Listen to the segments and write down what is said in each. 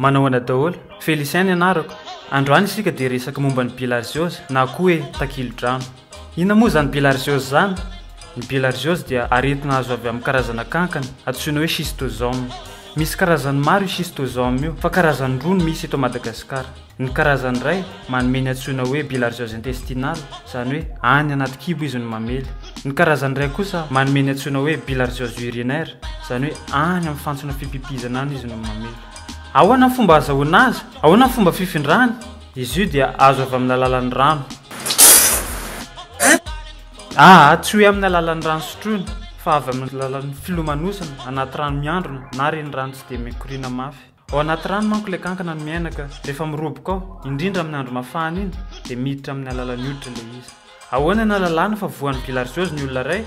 Manahoana daholo, Félicien ianarako. Androany isika dia resaka momba ny bilharziôzy na koa hoe takilo-drano. Inona moa zany bilharziôzy zany? Ny bilharziôzy dia aretina azo avy amin'ny karazana kankana antsoina hoe schistosome. Misy karazany maro io schistosome io, fa karazany roa no misy eto Madagasikara. Ny karazany iray manome ny antsoina hoe bilharziôzy intestinale, zany hoe any anaty kibo izy no mamely. Ny karazany iray kosa manome ny antsoina hoe bilharziôzy urinaire, zany hoe any amin'ny fantsona fipipizana any izy no mamely. Ahoana ny fomba azahoana azy? Ahoana ny fomba fifindrany? Izy io dia azo avy amin'ny alalan'ny rano. Tsy hoe amin'ny alalan'ny rano sotroina, fa avy amin'ny alalan'ny filomanosana anaty rano miandrona na reny rano tsy dia mikoriana mafy. Ao anaty rano manko ilay kankana no miainaka, rehefa miroboka ao, indrindra amin'ny andro mafana iny, dia miditra amin'ny alalan'ny hoditra ilay izy. Ahoana ny alalàna fa voan'ny bilharziôzy ny olona iray?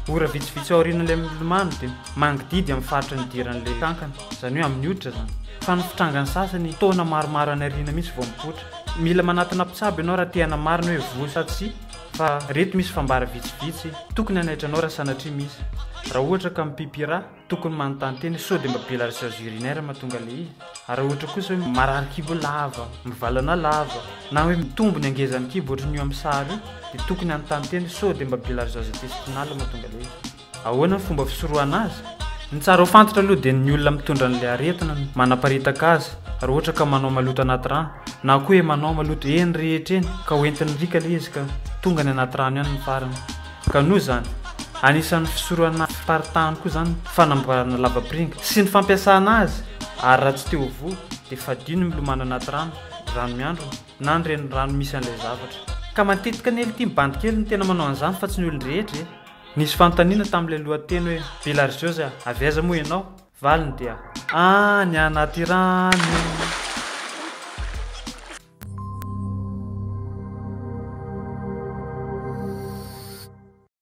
Ora vitsivitsy ao aorian'ilay milomano dia mangididy amin'ny faritra ny diran'ilay kankana, zany hoe amin'ny hoditra zany. Fa ny fitrangany sasany taona maromaro any aoriana mihitsy vao mipoitra. Mila manatina mpitsabo ianao raha te hanamarina hoe voa sa tsy, fa reto misy fambara vitsivitsy tokony hanaitranao raha sanatria misy. Raha ohatra ka mipipira tokony manontany teny sao dia mba bilharziôzy urinaire mahatonga ilay izy. Raha ohatra kosa hoe marary kibo lava, mivalana lava, na hoe mitombo ny angezan'ny kibo ohatran'io amin'ny sary io, dia tokony hanontany teny sao dia mba bilharziôzy intestinale mahatonga ilay izy. Ahoana ny fomba fisorohana azy? Ny tsara ho fantatra aloha dia ny olona mitondra an'ilay aretina manaparitaka azy. Raha ohatra ka manao maloto anaty rano, na koa hoe manao maloto eny rehetra eny ka hoentin'ny rika ilay izy ka tonga ny anaty rano ihany ny farany. Ka noho izany, anisan'ny fisorohana fiparitahany koa zany fanamboarana lavapiringa sy ny fampiasana azy. Ary raha tsy te ho voa dia fadino milomano anaty rano miandrona na ny reny rano misy an'ilay zavatra. Ka matetika ny ely tia mibandy kely ny tena manao an'izany fa tsy ny olon-drehetra e. Nisy fanontaniana tamin'ilay lohateny hoe bilharziôzy avy aiza moa ianao? Valiny dia any anaty rano.